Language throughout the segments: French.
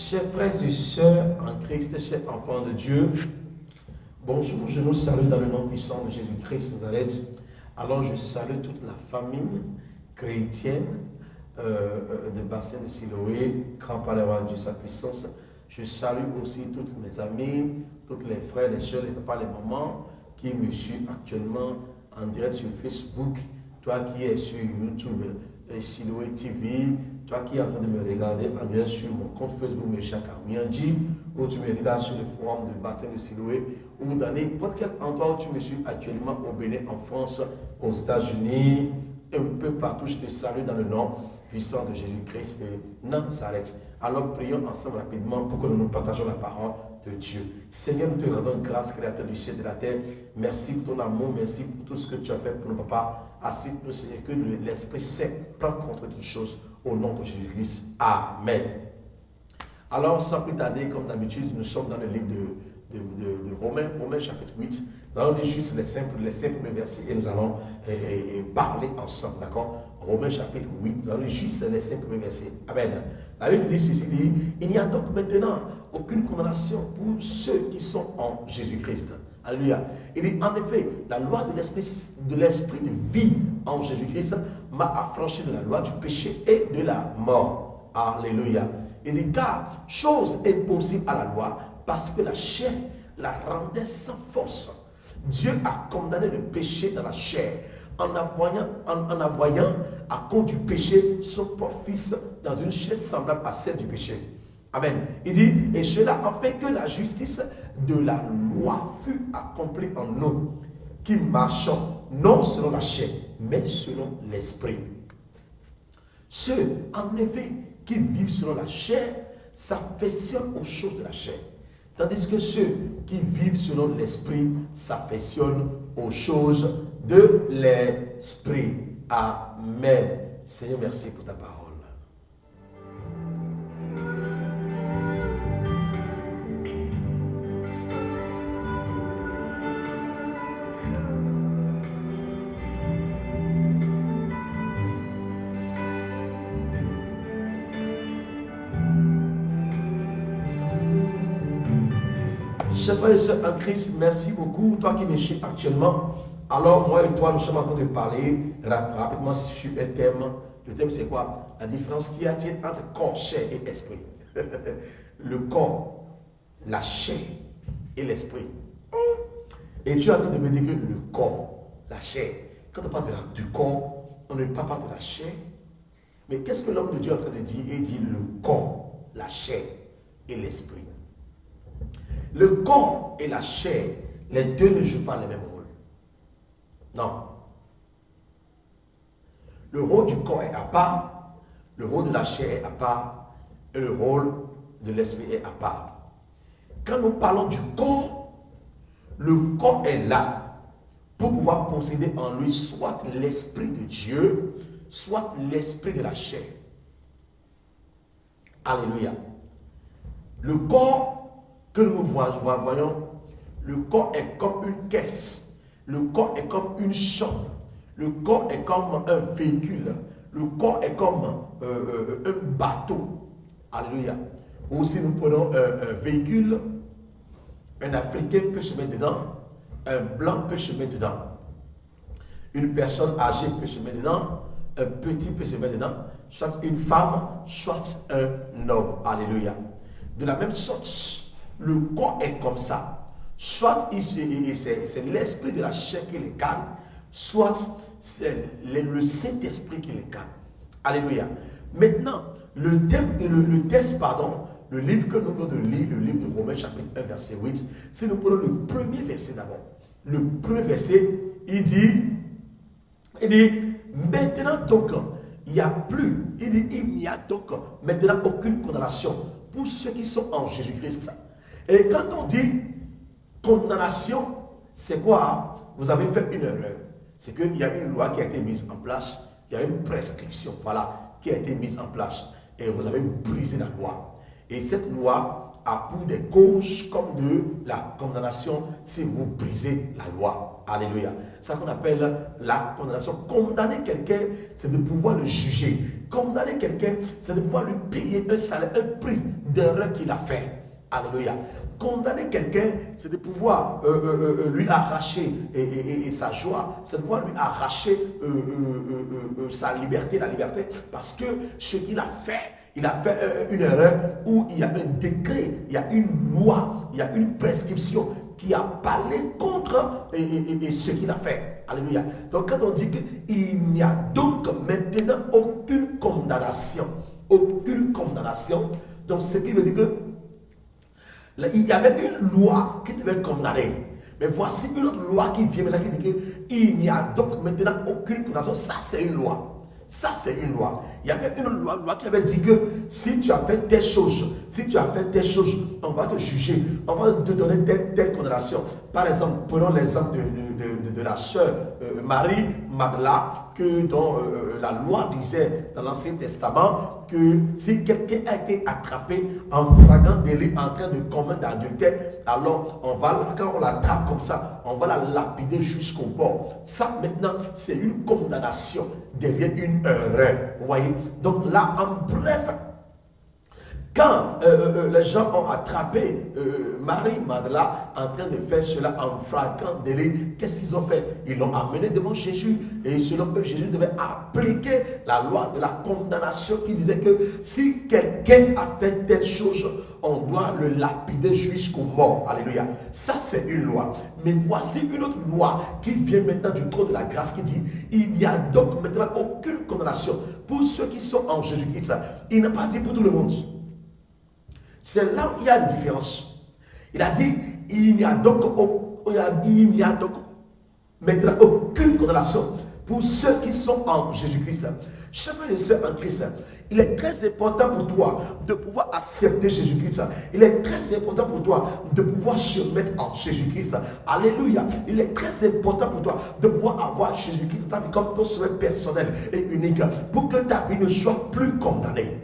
Chers frères et sœurs en Christ, chers enfants de Dieu, bonjour, je nous salue dans le nom puissant de Jésus-Christ de Nazareth. Alors je salue toute la famille chrétienne de Bassin de Siloé, grand palais de Dieu, sa puissance. Je salue aussi toutes mes amis, tous les frères, les sœurs, les papas, les mamans qui me suivent actuellement en direct sur Facebook, toi qui es sur YouTube, Siloé TV, toi qui es en train de me regarder en direct sur mon compte Facebook, Meshaka Mianji, ou tu me regardes sur le forum de Bassin de Siloé, ou dans n'importe quel endroit où tu me suis actuellement au Bénin, en France, aux États-Unis, un peu partout, je te salue dans le nom puissant de Jésus-Christ et Nazareth. Alors prions ensemble rapidement pour que nous partageons la parole de Dieu. Seigneur, nous te rendons grâce, Créateur du ciel et de la terre. Merci pour ton amour, merci pour tout ce que tu as fait pour nous, Papa. Assiste-nous, Seigneur, que l'Esprit Saint prenne contre toutes choses au nom de Jésus-Christ. Amen. Alors, sans plus tarder, comme d'habitude, nous sommes dans le livre de Romains chapitre 8. Nous allons lire juste les simples premiers versets et nous allons parler ensemble, d'accord? Romains chapitre 8, nous allons lire juste les 5 premiers versets. Amen. La Bible dit ceci, dit, il n'y a donc maintenant aucune condamnation pour ceux qui sont en Jésus-Christ. Alléluia. Il dit, en effet, la loi de l'esprit de vie en Jésus-Christ m'a affranchi de la loi du péché et de la mort. Alléluia. Il dit, car chose impossible à la loi, parce que la chair la rendait sans force. Dieu a condamné le péché dans la chair, en envoyant à cause du péché son propre fils dans une chair semblable à celle du péché. Amen. Il dit, et cela a fait que la justice de la loi fut accomplie en nous, qui marchons non selon la chair, mais selon l'esprit. Ceux, en effet, qui vivent selon la chair, s'affectionnent aux choses de la chair. Tandis que ceux qui vivent selon l'esprit s'affectionnent aux choses de l'esprit. Amen. Seigneur, merci pour ta parole. Chers frères et sœurs en Christ, merci beaucoup. Toi qui me suis actuellement, alors moi et toi, nous sommes en train de parler rapidement sur un thème. Le thème c'est quoi? La différence qu'il y a entre corps, chair et esprit. Le corps, la chair et l'esprit. Et tu es en train de me dire que le corps, la chair, quand on parle du corps, on ne parle pas de la chair. Mais qu'est-ce que l'homme de Dieu est en train de dire? Il dit le corps, la chair et l'esprit. Le corps et la chair, les deux ne jouent pas le même rôle. Non. Le rôle du corps est à part, le rôle de la chair est à part, et le rôle de l'esprit est à part. Quand nous parlons du corps, le corps est là pour pouvoir posséder en lui soit l'esprit de Dieu, soit l'esprit de la chair. Alléluia. Le corps que nous voyons, le corps est comme une caisse, le corps est comme une chambre, le corps est comme un véhicule, le corps est comme un bateau. Alléluia. Ou si nous prenons un véhicule, un Africain peut se mettre dedans, un blanc peut se mettre dedans, une personne âgée peut se mettre dedans, un petit peut se mettre dedans, soit une femme, soit un homme. Alléluia. De la même sorte, le corps est comme ça. Soit c'est l'esprit de la chair qui les calme, soit c'est le Saint-Esprit qui les calme. Alléluia. Maintenant, le livre que nous venons de lire, le livre de Romains chapitre 1 verset 8, si nous prenons le premier verset d'abord. Le premier verset, il dit, maintenant donc, il n'y a donc maintenant aucune condamnation pour ceux qui sont en Jésus-Christ. Et quand on dit condamnation, c'est quoi? Vous avez fait une erreur. C'est qu'il y a une loi qui a été mise en place, il y a une prescription, voilà, qui a été mise en place. Et vous avez brisé la loi. Et cette loi a pour des causes comme de la condamnation si vous brisez la loi. Alléluia. C'est ça qu'on appelle la condamnation. Condamner quelqu'un, c'est de pouvoir le juger. Condamner quelqu'un, c'est de pouvoir lui payer un salaire, un prix d'erreur qu'il a fait. Alléluia. Condamner quelqu'un, c'est de pouvoir lui arracher et sa joie, c'est de pouvoir lui arracher sa liberté, la liberté, parce que ce qu'il a fait une erreur où il y a un décret, il y a une loi, il y a une prescription qui a parlé contre ce qu'il a fait. Alléluia. Donc quand on dit qu'il n'y a donc maintenant aucune condamnation, donc ce qui veut dire que il y avait une loi qui devait condamner. Mais voici une autre loi qui vient maintenant qui dit qu'il n'y a donc maintenant aucune condamnation. Ça, c'est une loi. Ça, c'est une loi. Il y avait une loi qui avait dit que si tu as fait telle chose, on va te juger, on va te donner telle condamnation. Par exemple, prenons l'exemple de la sœur Marie Magdala, dont la loi disait dans l'Ancien Testament que si quelqu'un a été attrapé en flagrant délit en train de commettre d'adultère, alors quand on l'attrape comme ça, on va la lapider jusqu'au bord. Ça maintenant, c'est une condamnation derrière une erreur. Vous voyez? Donc là, en bref, quand les gens ont attrapé Marie Magdala en train de faire cela en flagrant délit, qu'est-ce qu'ils ont fait? Ils l'ont amené devant Jésus et selon eux, Jésus devait appliquer la loi de la condamnation qui disait que si quelqu'un a fait telle chose, on doit le lapider jusqu'au mort. Alléluia. Ça, c'est une loi. Mais voici une autre loi qui vient maintenant du trône de la grâce qui dit il n'y a donc maintenant aucune condamnation pour ceux qui sont en Jésus-Christ. Il n'a pas dit pour tout le monde. C'est là où il y a des différences. Il a dit, il n'y a donc maintenant aucune condamnation pour ceux qui sont en Jésus-Christ. Chers frères et sœurs en Christ, il est très important pour toi de pouvoir accepter Jésus-Christ. Il est très important pour toi de pouvoir se mettre en Jésus-Christ. Alléluia. Il est très important pour toi de pouvoir avoir Jésus-Christ dans ta vie comme ton sauveur personnel et unique pour que ta vie ne soit plus condamnée.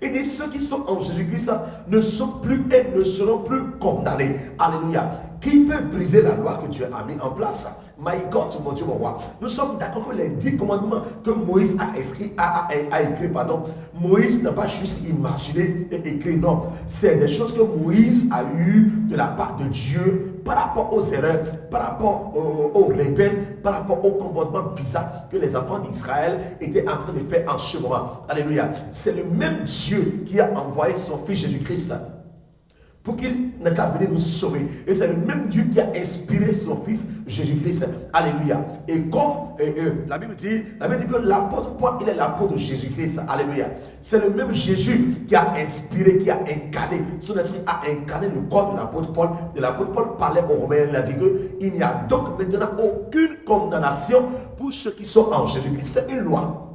Il dit ceux qui sont en Jésus-Christ ne sont plus et ne seront plus condamnés. Alléluia. Qui peut briser la loi que Dieu a mis en place? My God, mon Dieu, mon roi. Nous sommes d'accord que les 10 commandements que Moïse a écrit, Moïse n'a pas juste imaginé et écrit, non. C'est des choses que Moïse a eues de la part de Dieu par rapport aux erreurs, par rapport aux rebelles, par rapport au comportement bizarre que les enfants d'Israël étaient en train de faire en ce moment. Alléluia. C'est le même Dieu qui a envoyé son fils Jésus-Christ pour qu'il n'ait qu'à venir nous sauver. Et c'est le même Dieu qui a inspiré son fils Jésus-Christ. Alléluia. Et comme la Bible dit que l'apôtre Paul, il est l'apôtre de Jésus-Christ. Alléluia. C'est le même Jésus qui a inspiré, qui a incarné. Son esprit a incarné le corps de l'apôtre Paul. De l'apôtre Paul parlait aux Romains. Il a dit qu'il n'y a donc maintenant aucune condamnation pour ceux qui sont en Jésus-Christ. C'est une loi.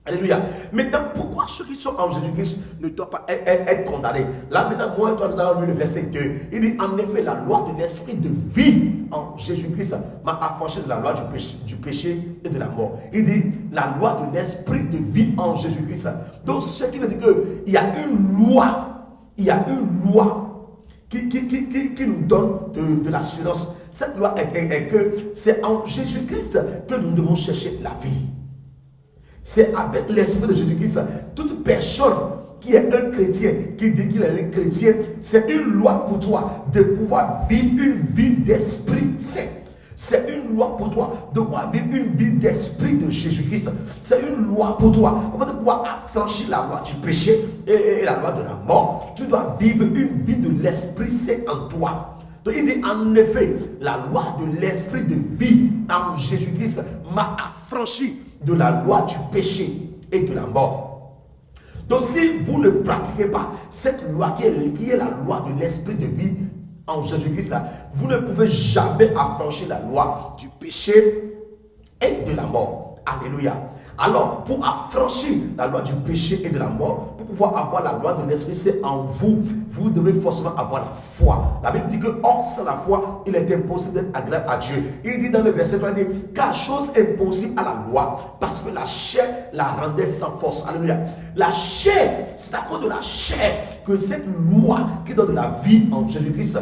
Alléluia. Maintenant, pourquoi ceux qui sont en Jésus-Christ ne doivent pas être condamnés? Là, maintenant, moi et toi, nous allons lire le verset 2. Il dit, en effet, la loi de l'esprit de vie en Jésus-Christ m'a affranchi de la loi du péché et de la mort. Il dit, la loi de l'esprit de vie en Jésus-Christ. Donc, ce qui veut dire qu'il y a une loi, qui nous donne de l'assurance. Cette loi est que c'est en Jésus-Christ que nous devons chercher la vie. C'est avec l'esprit de Jésus-Christ. Toute personne qui est un chrétien, qui dit qu'il est un chrétien, c'est une loi pour toi de pouvoir vivre une vie d'esprit saint. C'est une loi pour toi de pouvoir vivre une vie d'esprit de Jésus-Christ. C'est une loi pour toi de pouvoir affranchir la loi du péché et la loi de la mort. Tu dois vivre une vie de l'esprit saint en toi. Donc il dit en effet, la loi de l'esprit de vie en Jésus-Christ m'a affranchi de la loi du péché et de la mort. Donc si vous ne pratiquez pas cette loi qui est la loi de l'esprit de vie en Jésus-Christ, vous ne pouvez jamais affranchir la loi du péché et de la mort. Alléluia. Alors, pour affranchir la loi du péché et de la mort, pour pouvoir avoir la loi de l'esprit, c'est en vous. Vous devez forcément avoir la foi. La Bible dit que, hors sans la foi, il est impossible d'être agréable à Dieu. Il dit dans le verset 3, il dit, car chose impossible à la loi, parce que la chair la rendait sans force. Alléluia. La chair, c'est à cause de la chair que cette loi qui donne de la vie en Jésus-Christ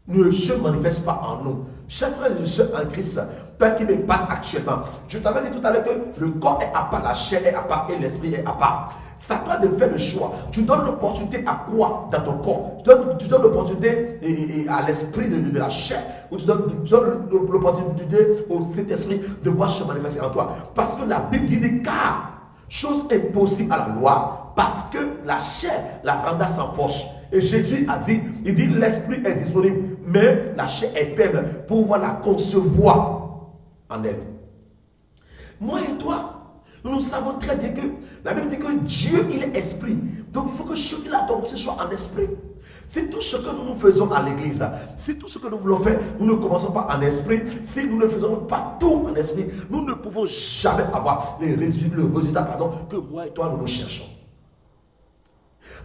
ne se manifeste pas en nous. Chers frères et sœurs en Christ, Père qui me parle actuellement, je t'avais dit tout à l'heure que le corps est à part, la chair est à part et l'esprit est à part. C'est à toi de faire le choix. Tu donnes l'opportunité à quoi dans ton corps? Tu donnes l'opportunité à l'esprit de la chair, ou tu donnes l'opportunité au Saint-Esprit de voir se manifester en toi. Parce que la Bible dit car chose impossible à la loi, parce que la chair la rendra sans force. Et Jésus a dit, il dit l'esprit est disponible, mais la chair est faible pour pouvoir la concevoir en elle. Moi et toi, nous savons très bien que la Bible dit que Dieu, il est esprit. Donc il faut que ce qu'il adore, ce soit en esprit. C'est tout ce que nous faisons à l'église. Si tout ce que nous voulons faire, nous ne commençons pas en esprit. Si nous ne faisons pas tout en esprit, nous ne pouvons jamais avoir le résultat que moi et toi nous cherchons.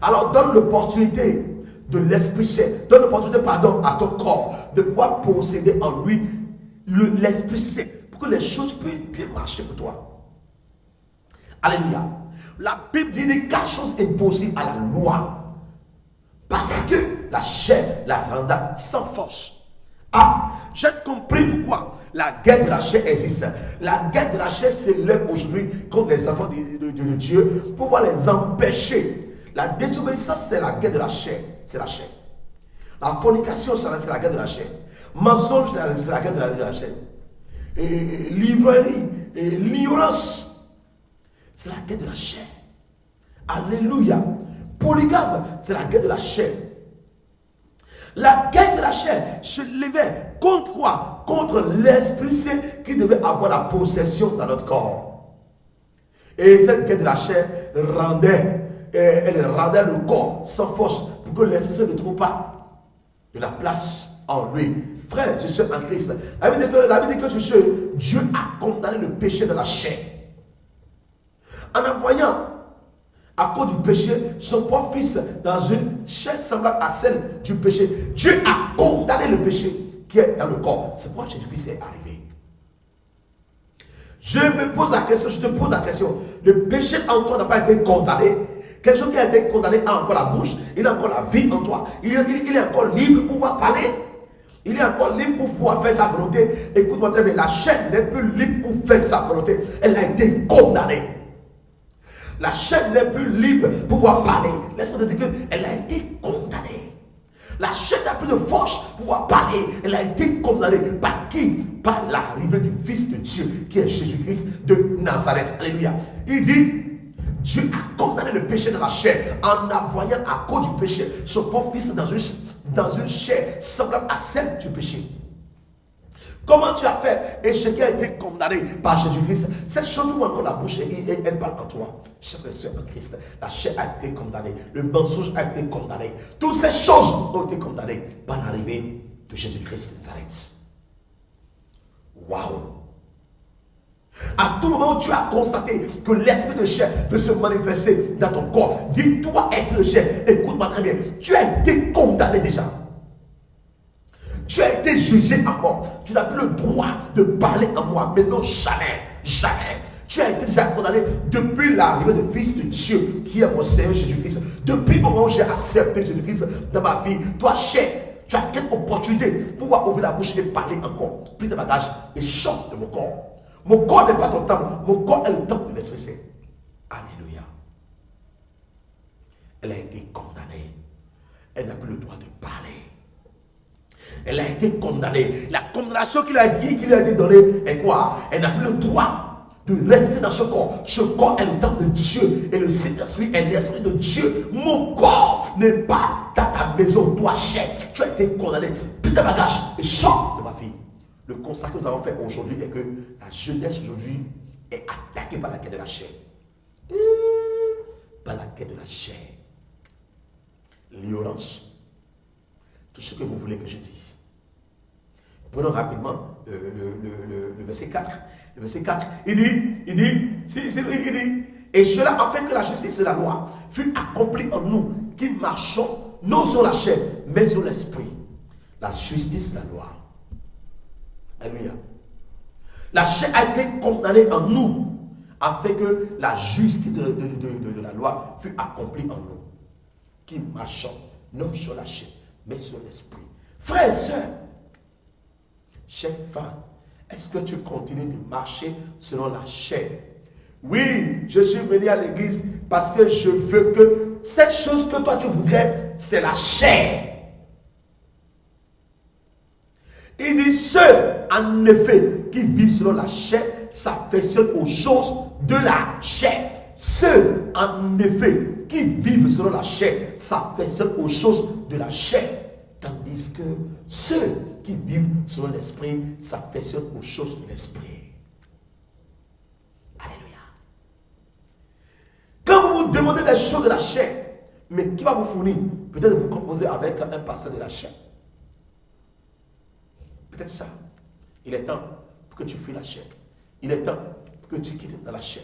Alors donne l'opportunité de l'Esprit Saint, donne l'opportunité à ton corps de pouvoir posséder en lui l'Esprit Saint pour que les choses puissent bien marcher pour toi. Alléluia. La Bible dit quelque chose impossible à la loi parce que la chair la rendra sans force. Ah, j'ai compris pourquoi la guerre de la chair existe. La guerre de la chair s'élève aujourd'hui contre les enfants de Dieu pour pouvoir les empêcher. La désobéissance, c'est la guerre de la chair. C'est la chair. La fornication, c'est la guerre de la chair. Mensonge, c'est la guerre de la chair. Livrerie, l'ignorance, c'est la guerre de la chair. Alléluia. Polygame, c'est la guerre de la chair. La guerre de la chair se levait contre quoi? Contre l'Esprit Saint qui devait avoir la possession dans notre corps. Et cette guerre de la chair elle rendait le corps sans force pour que l'Esprit Saint ne trouve pas de la place en lui. Frère, je suis en Christ. La Bible dit que Dieu a condamné le péché de la chair. En envoyant, à cause du péché, son propre fils dans une chair semblable à celle du péché. Dieu a condamné le péché qui est dans le corps. C'est pourquoi Jésus-Christ est arrivé. Je me pose la question, je te pose la question. Le péché en toi n'a pas été condamné. Quelqu'un qui a été condamné a encore la bouche, il a encore la vie en toi. Il est encore libre pour pouvoir parler. Il est encore libre pour pouvoir faire sa volonté. Écoute-moi très bien, la chair n'est plus libre pour faire sa volonté. Elle a été condamnée. La chair n'est plus libre pour pouvoir parler. Laisse-moi te dire qu'elle a été condamnée. La chair n'a plus de force pour pouvoir parler. Elle a été condamnée. Par qui? Par l'arrivée du Fils de Dieu, qui est Jésus-Christ de Nazareth. Alléluia. Il dit, Dieu a condamné le péché de la chair en envoyant à cause du péché son propre Fils dans une chair semblable à celle du péché. Comment tu as fait? Et ce qui a été condamné par Jésus-Christ, cette chose ouvre encore la bouche et elle parle en toi. Chers frères et sœurs en Christ, la chair a été condamnée, le mensonge a été condamné. Toutes ces choses ont été condamnées par l'arrivée de Jésus-Christ de Nazareth. Waouh! À tout moment où tu as constaté que l'esprit de chair veut se manifester dans ton corps, dis-toi, esprit de chair, écoute-moi très bien, tu as été condamné déjà. Tu as été jugé à mort. Tu n'as plus le droit de parler à moi. Mais non, jamais. Jamais. Tu as été déjà condamné depuis l'arrivée du Fils de Dieu, qui est mon Seigneur Jésus-Christ. Depuis le moment où j'ai accepté Jésus-Christ dans ma vie, toi, chair, tu as quelle opportunité pour pouvoir ouvrir la bouche et parler encore. Pris tes bagages et chante de mon corps. Mon corps n'est pas ton temple. Mon corps est le temple de l'Esprit Saint. Alléluia. Elle a été condamnée. Elle n'a plus le droit de parler. Elle a été condamnée. La condamnation qui lui a été donnée est quoi? Elle n'a plus le droit de rester dans ce corps. Ce corps est le temple de Dieu. Et le Saint-Esprit est l'Esprit de Dieu. Mon corps n'est pas dans ta maison. Toi, chair, tu as été condamné. Pris tes bagages et chante de ma vie. Le constat que nous avons fait aujourd'hui est que la jeunesse aujourd'hui est attaquée par la quête de la chair. Par la quête de la chair. L'ignorance. Tout ce que vous voulez que je dise. Prenons rapidement le verset 4. Le verset 4, il dit, et cela a fait que la justice de la loi fut accomplie en nous, qui marchons non sur la chair, mais sur l'esprit. La justice de la loi. Alléluia. La chair a été condamnée en nous, afin que la justice de la loi fut accomplie en nous, qui marchons non sur la chair, mais sur l'esprit. Frères et sœurs, chère femme, est-ce que tu continues de marcher selon la chair? Oui, je suis venu à l'église parce que je veux que cette chose que toi tu voudrais, c'est la chair. Il dit, ceux, en effet, qui vivent selon la chair, s'affectionnent aux choses de la chair. Ceux, en effet, qui vivent selon la chair, s'affectionnent aux choses de la chair. Tandis que ceux qui vivent selon l'esprit, s'affectionnent aux choses de l'esprit. Alléluia. Quand vous vous demandez des choses de la chair, mais qui va vous fournir? Peut-être vous composez avec un pasteur de la chair. Peut-être ça. Il est temps pour que tu fuis la chair. Il est temps pour que tu quittes dans la chair.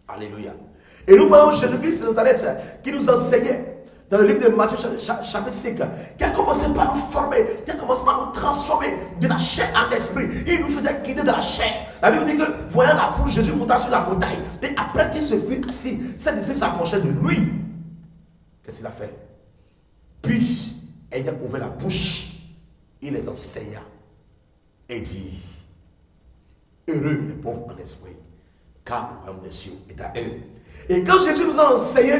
Alléluia. Et nous voyons Jésus-Christ de Nazareth qui nous enseignait dans le livre de Matthieu chapitre 5, qui a commencé par nous former, qui a commencé par nous transformer de la chair en esprit. Il nous faisait quitter de la chair. La Bible dit que, voyant la foule, Jésus monta sur la montagne. Et après qu'il se fut assis, ses disciples s'approchaient de lui. Qu'est-ce qu'il a fait? Puis, ayant ouvert la bouche, il les enseigna et dit, heureux les pauvres en esprit, car le royaume des cieux est à eux. Et quand Jésus nous a enseigné,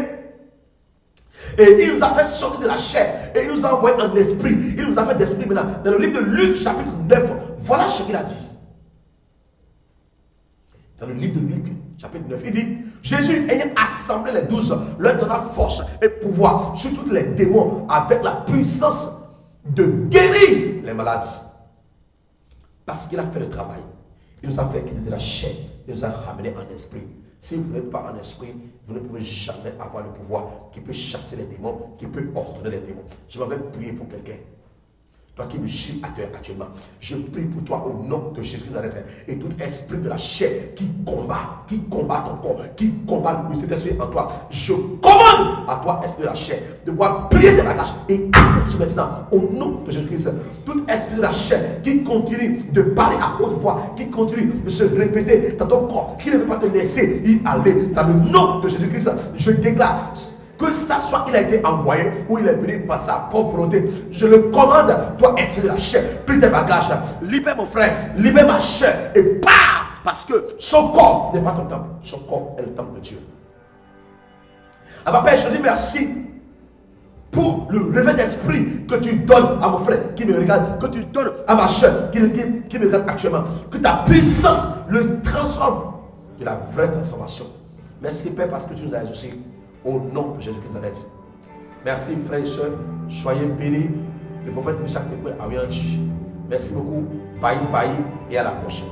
et il nous a fait sortir de la chair, et il nous a envoyé en esprit, il nous a fait d'esprit maintenant. Dans le livre de Luc chapitre 9, voilà ce qu'il a dit. Dans le livre de Luc chapitre 9, il dit, Jésus ayant assemblé les 12, leur donna force et pouvoir sur tous les démons avec la puissance de guérir les malades. Parce qu'il a fait le travail. Il nous a fait quitter de la chair. Il nous a ramené en esprit. Si vous n'êtes pas en esprit, vous ne pouvez jamais avoir le pouvoir qui peut chasser les démons, qui peut ordonner les démons. Je m'en vais prier pour quelqu'un. Toi qui me suis actuellement, je prie pour toi au nom de Jésus Nazareth. Et tout esprit de la chair qui combat ton corps, qui combat le Saint-Esprit en toi, je commande à toi, esprit de la chair, de voir plier tes bagages et accomplir maintenant au nom de Jésus-Christ. Tout esprit de la chair qui continue de parler à haute voix, qui continue de se répéter dans ton corps, qui ne veut pas te laisser y aller, dans le nom de Jésus-Christ, je déclare que ça soit il a été envoyé ou il est venu par sa propre volonté. Je le commande, toi esprit de la chair, plie tes bagages, libère mon frère, libère ma chair et pars, parce que son corps n'est pas ton temple, son corps est le temple de Dieu. Ah ma Père, je te dis merci pour le réveil d'esprit que tu donnes à mon frère qui me regarde, que tu donnes à ma chair qui me regarde actuellement, que ta puissance le transforme de la vraie transformation. Merci Père parce que tu nous as exaucés. Au nom de Jésus-Christ de Nazareth. Merci frères et sœurs. Soyez bénis. Le prophète Michel Tepoué a eu un. Merci beaucoup. Bye bye et à la prochaine.